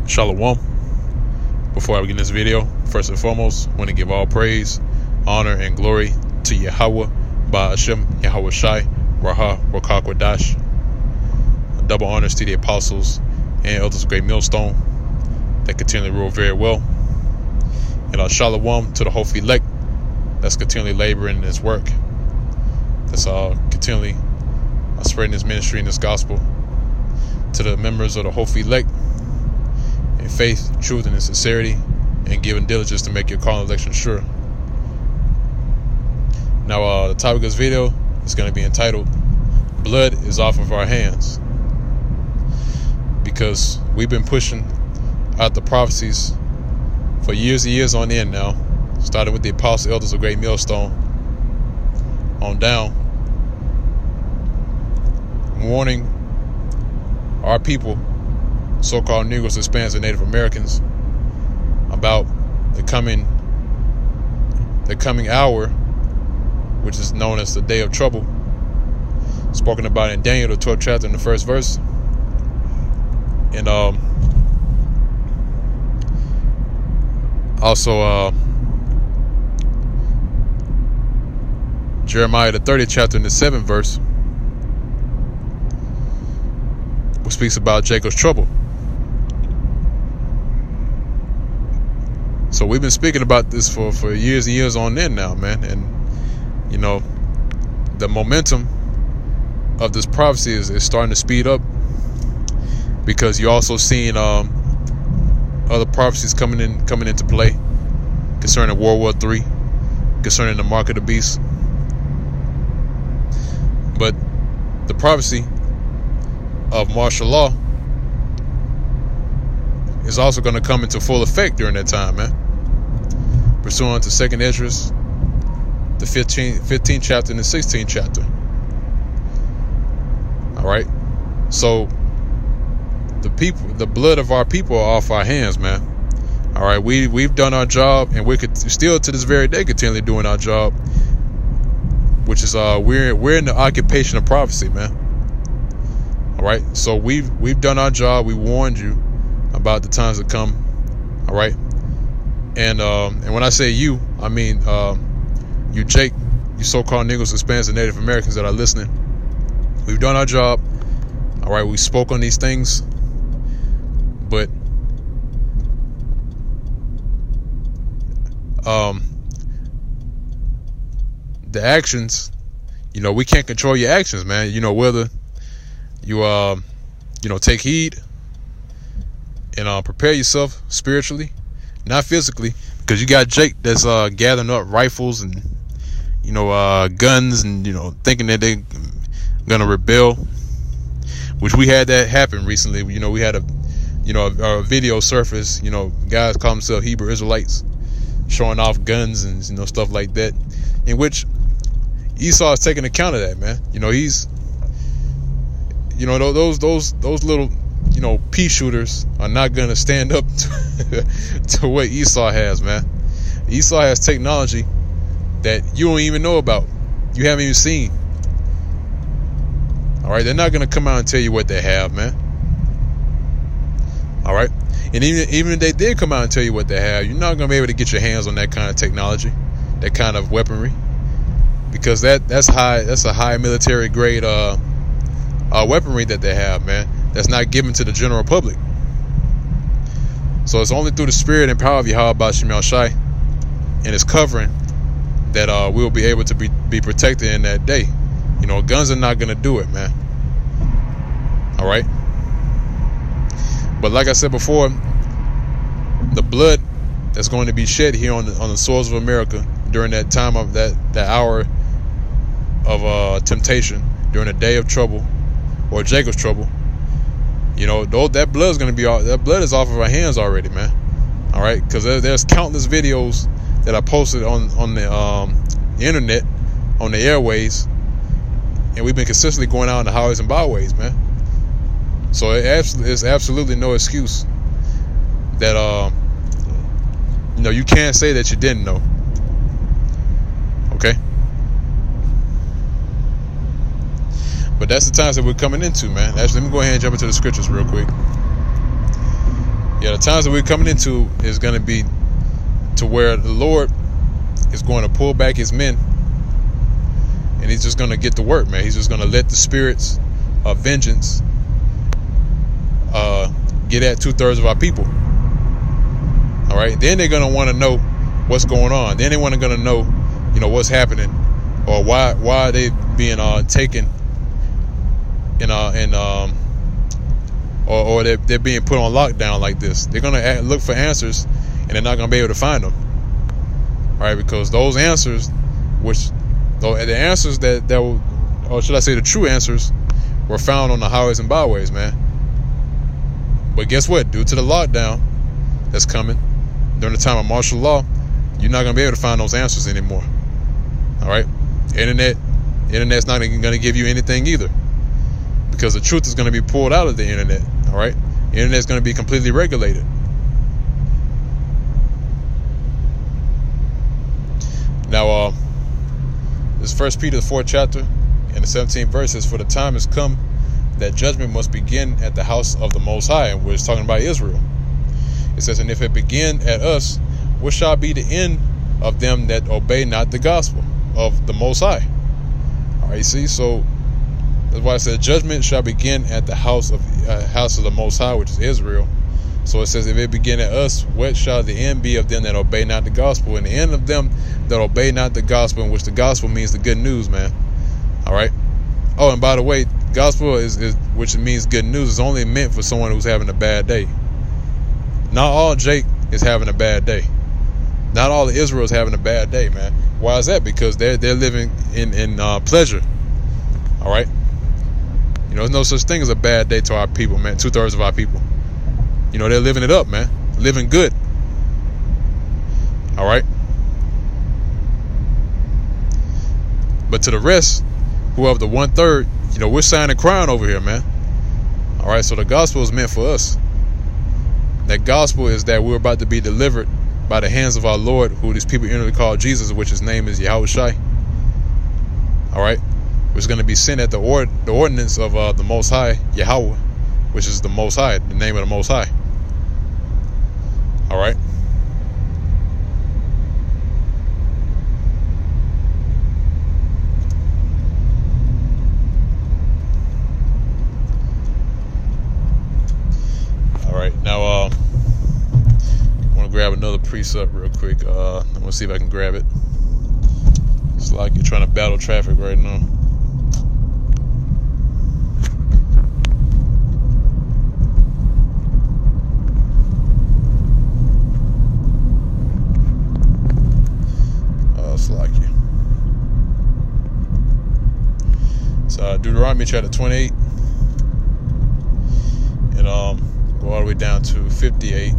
Shalom. Before I begin this video, first and foremost, I want to give all praise, honor, and glory to Yahweh, Ba'ashem, Yahweh Shai, Raha, Rakak Wadash. Double honors to the apostles and elders of Great Millstone that continually rule very well. And Shalom to the whole elect that's continually laboring in this work, that's continually spreading this ministry and this gospel to the members of the whole elect in faith, truth, and in sincerity, and giving diligence to make your call and election sure. Now, the topic of this video is going to be entitled, Blood is Off of Our Hands. Because we've been pushing out the prophecies for years and years on end now, starting with the apostle elders of Great Millstone on down, warning our people, so-called Negroes, Hispanics, and Native Americans, about the coming hour, which is known as the day of trouble, spoken about in Daniel, the 12th chapter, in the first verse. And also Jeremiah, the 30th chapter, in the 7th verse, which speaks about Jacob's trouble. So we've been speaking about this for years and years on end now, man. And, you know, the momentum of this prophecy is starting to speed up, because you're also seeing other prophecies coming into play concerning World War III, concerning the mark of the beast. But the prophecy of martial law is also going to come into full effect during that time, man. Pursuant to 2nd Esdras, the 15th chapter and the 16th chapter. All right. So the blood of our people are off our hands, man. All right. We've done our job, and we could still to this very day continually doing our job, which is we're in the occupation of prophecy, man. All right. So we've done our job. We warned you about the times to come. All right. And when I say you, I mean you, Jake, you so-called Negroes, Hispanics, and Native Americans that are listening. We've done our job. All right. We spoke on these things, but the actions, you know, we can't control your actions, man. You know, whether you take heed and prepare yourself spiritually, not physically, because you got Jake that's gathering up rifles and guns, and thinking that they're gonna rebel, which we had that happen recently. We had a video surface, guys call themselves Hebrew Israelites, showing off guns and stuff like that, in which Esau is taking account of that, man. He's those little pea shooters are not gonna stand up to what Esau has, man. Esau has technology that you don't even know about, you haven't even seen. All right, they're not gonna come out and tell you what they have, man. All right, and even if they did come out and tell you what they have, you're not gonna be able to get your hands on that kind of technology, that kind of weaponry, because that's a high military grade weaponry that they have, man. That's not given to the general public. So it's only through the spirit and power of Yahweh Ba'ashem Yahweh Shai and his covering that we'll be able to be protected in that day. Guns are not gonna do it, man. All right. But like I said before, the blood that's going to be shed here on the soils of America during that time of that hour of temptation, during the day of trouble, or Jacob's trouble, that blood is going to be that blood is off of our hands already, man. All right, because there's countless videos that I posted on the internet, on the airways, and we've been consistently going out on the highways and byways, man. So there's absolutely no excuse that you can't say that you didn't know. Okay. But that's the times that we're coming into, man. Actually, let me go ahead and jump into the scriptures real quick. Yeah, the times that we're coming into is going to be to where the Lord is going to pull back his men, and he's just going to get to work, man. He's just going to let the spirits of vengeance get at 2/3 of our people. All right, then they're going to want to know what's going on. Then they want to know, what's happening, or why they being taken or they're being put on lockdown like this. They're going to look for answers, and they're not going to be able to find them. All right, because those answers, the answers that or should I say the true answers, were found on the highways and byways, man. But guess what? Due to the lockdown that's coming during the time of martial law, you're not going to be able to find those answers anymore. All right? Internet's not going to give you anything either, because the truth is going to be pulled out of the internet. All right? The internet's going to be completely regulated. Now, this is 1 Peter, the 4th chapter, and the 17th verse says, "For the time has come that judgment must begin at the house of the Most High," and we're talking about Israel. It says, "And if it begin at us, what shall be the end of them that obey not the gospel of the Most High?" All right, see, so that's why it says judgment shall begin at the house of the Most High, which is Israel. So it says, if it begin at us, what shall the end be of them that obey not the gospel? And the end of them that obey not the gospel, in which the gospel means the good news, man. All right. Oh, and by the way, gospel is which means good news, is only meant for someone who's having a bad day. Not all Jake is having a bad day. Not all of Israel is having a bad day, man. Why is that? Because they're living in pleasure. All right. There's no such thing as a bad day to our people, man. 2/3 of our people. They're living it up, man. Living good. All right. But to the rest, who of the 1/3, we're signing crown over here, man. All right. So the gospel is meant for us. That gospel is that we're about to be delivered by the hands of our Lord, who these people inwardly call Jesus, which his name is Yahushai. All right. Which is going to be sent at the ordinance of the Most High, Yahweh, which is the Most High, the name of the Most High. All right. All right. Now, I want to grab another precept real quick. I'm going to see if I can grab it. It's like you're trying to battle traffic right now. Deuteronomy chapter 28, and go all the way down to 58.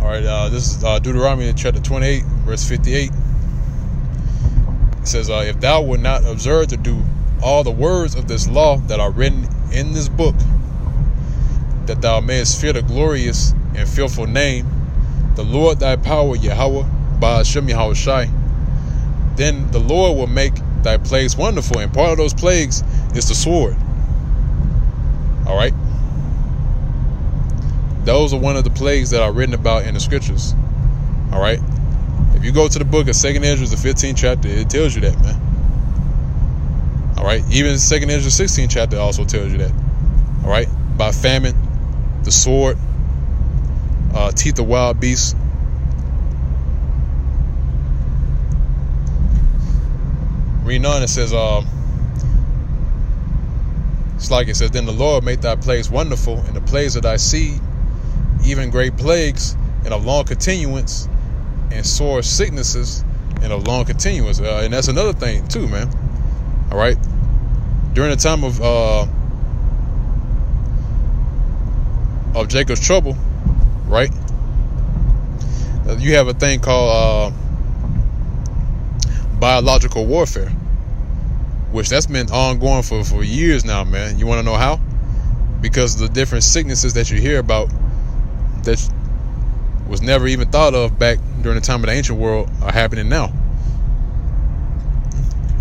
All right, this is Deuteronomy chapter 28, verse 58. It says, "If thou wilt not observe to do all the words of this law that are written in this book, that thou mayest fear the glorious and fearful name, the Lord thy power, Yahweh, by Hashem Yahushai, then the Lord will make thy plagues wonderful." And part of those plagues is the sword. All right. Those are one of the plagues that are written about in the scriptures. All right. If you go to the book of 2nd Ezra, the 15th chapter, it tells you that, man. All right. Even 2nd Ezra 16th chapter also tells you that. All right. By famine, the sword, teeth of wild beasts. Reading on, it says, it's like it says, "Then the Lord make thy plagues wonderful, and the plagues of thy seed, even great plagues, and of long continuance, and sore sicknesses, and of long continuance." And that's another thing too, man. All right. During the time of Jacob's trouble, right? You have a thing called biological warfare, which that's been ongoing for years now, man. You want to know how? Because of the different sicknesses that you hear about, that was never even thought of back during the time of the ancient world are happening now.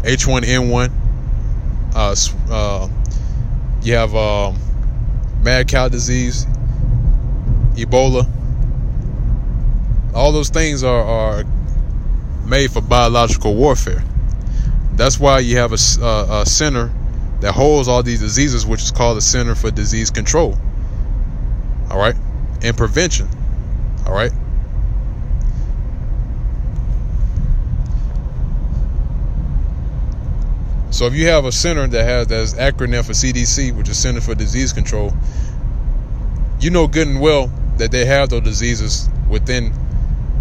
H1N1. You have mad cow disease, Ebola. All those things are made for biological warfare. That's why you have a center that holds all these diseases, which is called the Center for Disease Control. All right, and prevention. All right. So if you have a center that's acronym for CDC, which is Center for Disease Control, you know good and well that they have those diseases within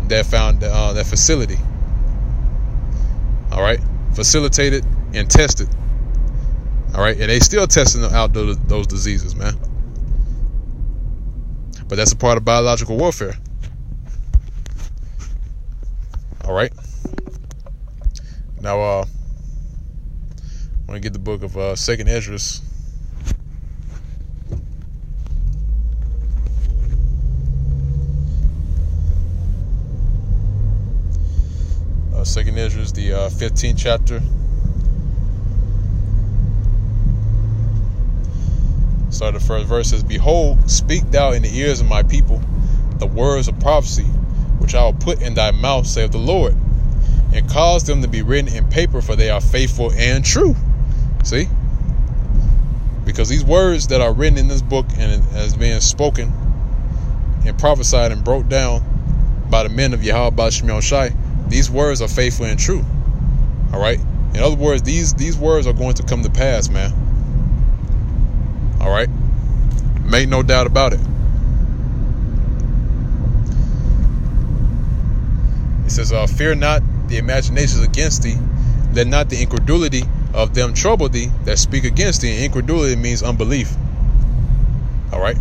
that facility. All right, facilitated and tested. All right, and they still testing out those diseases, man. But that's a part of biological warfare. All right. Now, I want to get the book of 2nd Esdras. Second Esdras, the 15th chapter. Start the first verse. Says, "Behold, speak thou in the ears of my people the words of prophecy, which I will put in thy mouth, saith the Lord, and cause them to be written in paper, for they are faithful and true." See? Because these words that are written in this book and as being spoken and prophesied and broke down by the men of Yahweh Ba'Shem Yahushai, these words are faithful and true. All right? In other words, these words are going to come to pass, man. All right? Make no doubt about it. It says, "Fear not the imaginations against thee. Let not the incredulity of them trouble thee that speak against thee." And incredulity means unbelief. All right?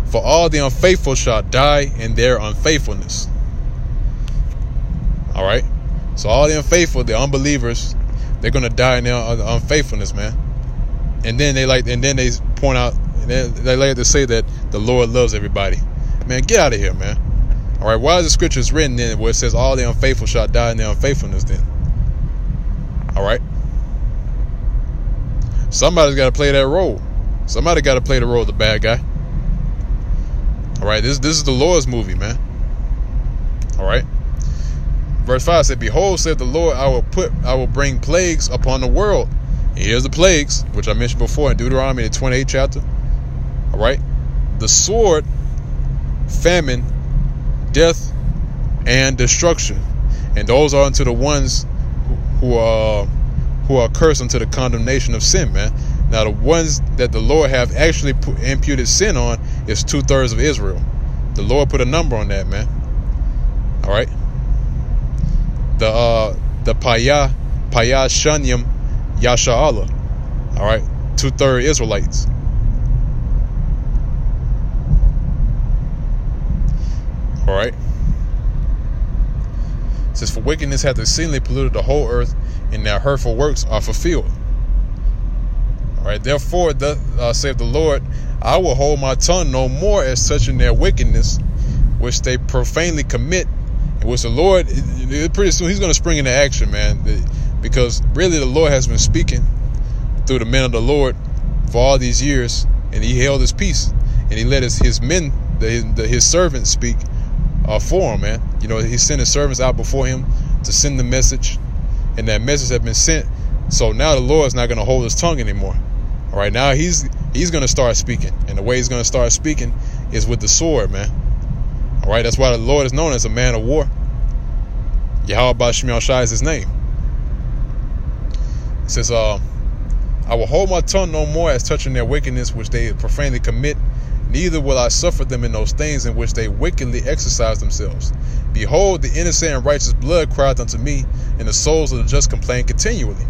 "For all the unfaithful shall die in their unfaithfulness." All right? So all the unfaithful, the unbelievers, they're going to die in their unfaithfulness, man. And then they point out, they like to say that the Lord loves everybody. Man, get out of here, man. All right, why is the scriptures written then where it says all the unfaithful shall die in their unfaithfulness then? All right. Somebody's got to play that role. Somebody got to play the role of the bad guy. All right, this is the Lord's movie, man. All right. Verse 5 said, "Behold, said the Lord, I will bring plagues upon the world." And here's the plagues, which I mentioned before in Deuteronomy, the 28th chapter. All right. "The sword, famine, death, and destruction. And those are unto the ones who are cursed unto the condemnation of sin," man. Now, the ones that the Lord have actually imputed sin on is 2/3 of Israel. The Lord put a number on that, man. All right. The Payah Shanyam Yasha'Allah. All right. 2/3 Israelites. All right. It says, "For wickedness hath exceedingly polluted the whole earth, and their hurtful works are fulfilled." All right. "Therefore, thus saith the Lord, I will hold my tongue no more as touching their wickedness, which they profanely commit." And which the Lord, pretty soon, he's going to spring into action, man. Because really, the Lord has been speaking through the men of the Lord for all these years, and he held his peace, and he let his men, his servants, speak for him, man. You know, he sent his servants out before him to send the message, and that message had been sent. So now the Lord's not going to hold his tongue anymore. All right, now he's going to start speaking, and the way he's going to start speaking is with the sword, man. All right, that's why the Lord is known as a man of war. Yahweh Ba'Shem Yahushai is his name. It says, "I will hold my tongue no more as touching their wickedness, which they profanely commit. Neither will I suffer them in those things in which they wickedly exercise themselves. Behold, the innocent and righteous blood crieth unto me, and the souls of the just complain continually."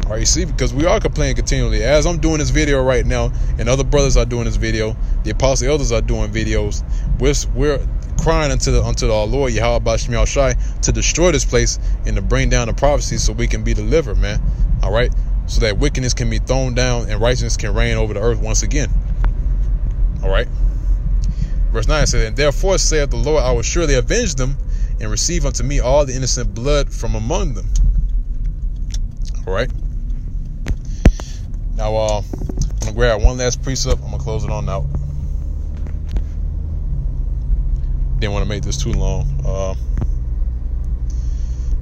All right, you see, because we are complaining continually. As I'm doing this video right now, and other brothers are doing this video, the apostle elders are doing videos, we're crying unto our Lord Yahweh Ba'Shem Yahushai to destroy this place and to bring down the prophecy so we can be delivered, man. All right, so that wickedness can be thrown down and righteousness can reign over the earth once again. All right. Verse 9 says, and therefore saith the Lord, I will surely avenge them and receive unto me all the innocent blood from among them. All right. Now, I'm going to grab one last precept. I'm going to close it on out. Didn't want to make this too long.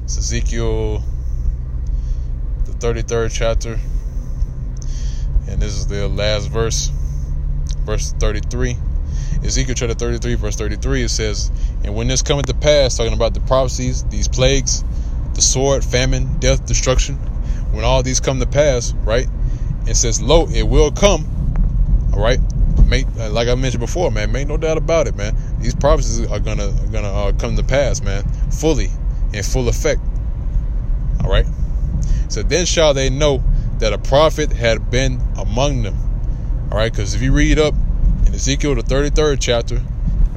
It's Ezekiel, the 33rd chapter. And this is the last verse, verse 33. Ezekiel chapter 33, verse 33, it says, and when this cometh to pass, talking about the prophecies, these plagues, the sword, famine, death, destruction, when all these come to pass, right? It says, lo, it will come. All right. Like I mentioned before, man, make no doubt about it, man. These prophecies are gonna come to pass, man, fully, in full effect. All right. So then shall they know that a prophet had been among them. All right. Because if you read up in Ezekiel, the 33rd chapter,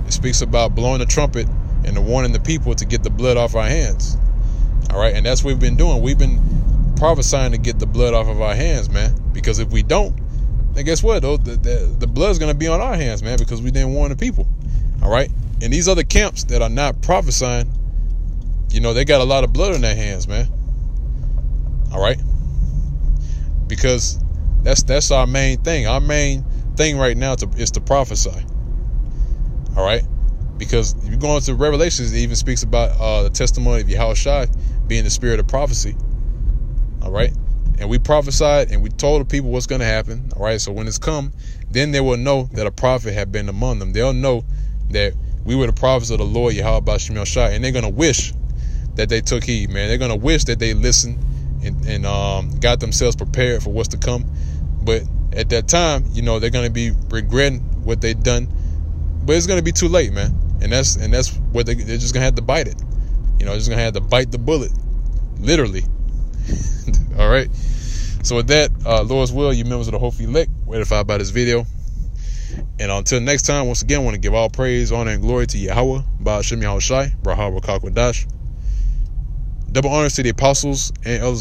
it speaks about blowing the trumpet and the warning the people to get the blood off our hands. All right. And that's what we've been doing. We've been prophesying to get the blood off of our hands, man. Because if we don't, then guess what? The blood's going to be on our hands, man, because we didn't warn the people. All right. And these other camps that are not prophesying, you know, they got a lot of blood in their hands, man. All right. Because that's our main thing. Our main thing right now is to prophesy. All right. Because if you go into Revelations, it even speaks about the testimony of Yahushua being the spirit of prophecy. All right. And we prophesied and we told the people what's going to happen. All right. So when it's come, then they will know that a prophet had been among them. They'll know that we were the prophets of the Lord Yahweh B'Shem Yahushua, and they're going to wish that they took heed, man. They're going to wish that they listened and got themselves prepared for what's to come. But at that time, you know, they're going to be regretting what they've done. But it's going to be too late, man. And that's what they're just going to have to bite it. You know, they're just going to have to bite the bullet. Literally. All right. So with that, Lord's will, you members of the Hope Elect, were edified by this video. And until next time, once again, I want to give all praise, honor, and glory to Yahweh, Ba'ashem Yahushai, Brahah Rakak Wadash. Double honors to the apostles and elders